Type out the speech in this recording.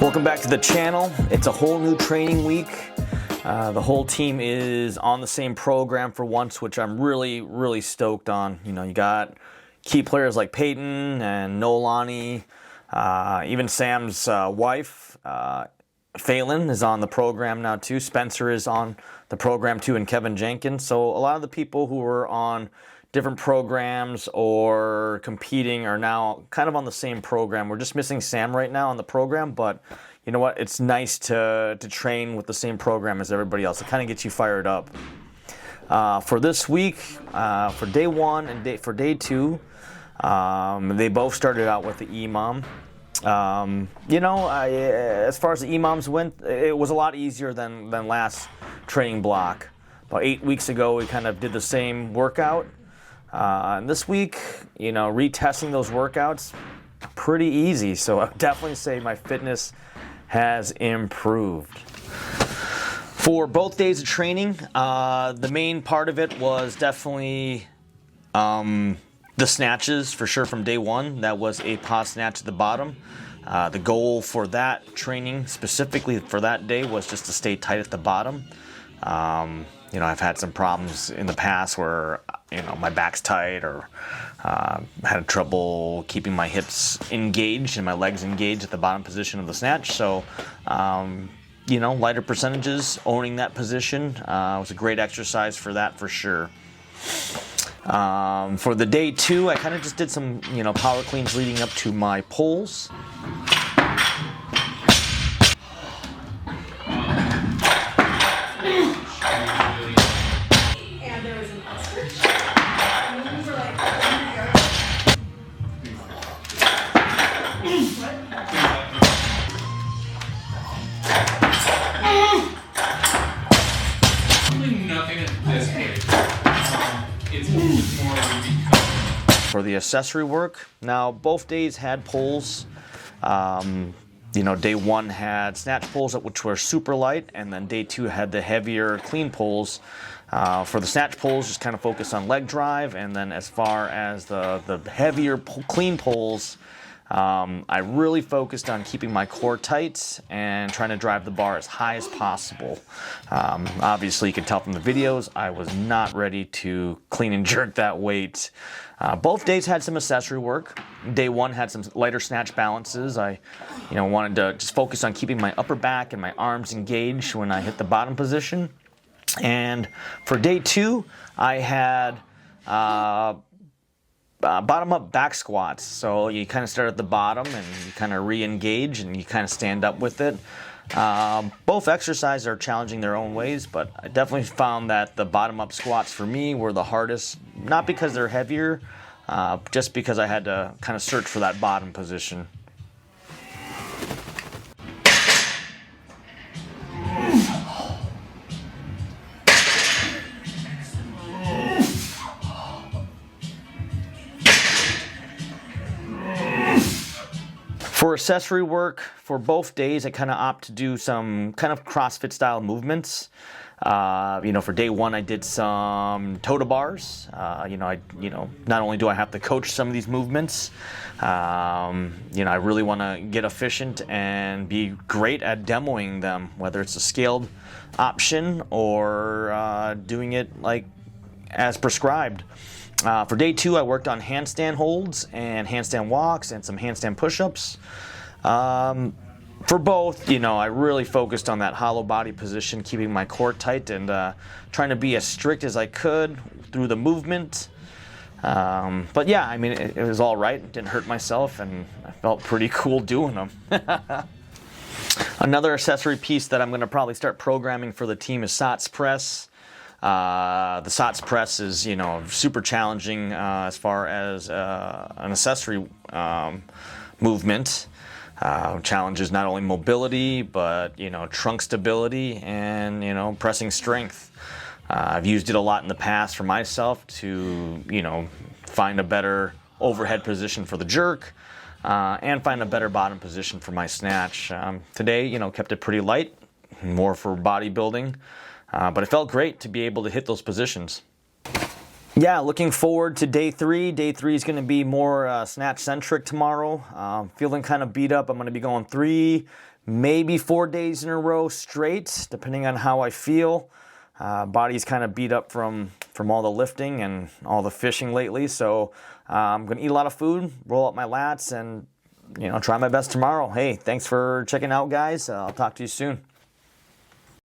Welcome back to the channel. It's a whole new training week. The whole team is on the same program for once, which I'm really stoked on. You know, you got key players like Peyton and Nolani, even Sam's wife, Phelan, is on the program now too. Spencer is on the program too, and Kevin Jenkins. So a lot of the people who were on different programs or competing are now kind of on the same program. We're just missing Sam right now on the program, but you know what? It's nice to train with the same program as everybody else. It kind of gets you fired up. For this week, for day one and for day two, they both started out with the EMOM. As far as the EMOMs went, it was a lot easier than last training block. About 8 weeks ago, we kind of did the same workout. And this week, retesting those workouts, pretty easy. So I would definitely say my fitness has improved. For both days of training, the main part of it was definitely the snatches, for sure, from day one. That was a pause snatch at the bottom. The goal for that training, specifically for that day, was just to stay tight at the bottom. I've had some problems in the past where, my back's tight or had trouble keeping my hips engaged and my legs engaged at the bottom position of the snatch. So, lighter percentages, owning that position was a great exercise for that for sure. For the day two, I kind of just did some, power cleans leading up to my pulls. For the accessory work, now both days had pulls. Day one had snatch pulls which were super light, and then day two had the heavier clean pulls. For the snatch pulls, just kind of focus on leg drive, and then as far as the heavier clean pulls, I really focused on keeping my core tight and trying to drive the bar as high as possible. Obviously, you can tell from the videos, I was not ready to clean and jerk that weight. Both days had some accessory work. Day one had some lighter snatch balances. I, wanted to just focus on keeping my upper back and my arms engaged when I hit the bottom position. And for day two, I had bottom-up back squats. So you kind of start at the bottom and you kind of re-engage and you kind of stand up with it. Both exercises are challenging their own ways, but I definitely found that the bottom-up squats for me were the hardest, not because they're heavier, just because I had to kind of search for that bottom position. For accessory work, for both days, I kind of opt to do some kind of CrossFit style movements. For day one, I did some toe-to-bars. Not only do I have to coach some of these movements, I really want to get efficient and be great at demoing them, whether it's a scaled option or doing it like as prescribed. For day two, I worked on handstand holds and handstand walks and some handstand push-ups. For both, I really focused on that hollow body position, keeping my core tight and trying to be as strict as I could through the movement. But yeah, it was all right. It didn't hurt myself, and I felt pretty cool doing them. Another accessory piece that I'm going to probably start programming for the team is SOTS press. The SOTS press is, super challenging as far as an accessory movement. Challenges not only mobility, but, trunk stability and, pressing strength. I've used it a lot in the past for myself to, find a better overhead position for the jerk and find a better bottom position for my snatch. Today, kept it pretty light, more for bodybuilding. But it felt great to be able to hit those positions. Yeah, looking forward to day 3. Day 3 is going to be more snatch-centric tomorrow. Feeling kind of beat up. I'm going to be going 3, maybe 4 days in a row straight, depending on how I feel. Body's kind of beat up from all the lifting and all the fishing lately, so I'm going to eat a lot of food, roll up my lats, and try my best tomorrow. Hey, thanks for checking out, guys. I'll talk to you soon.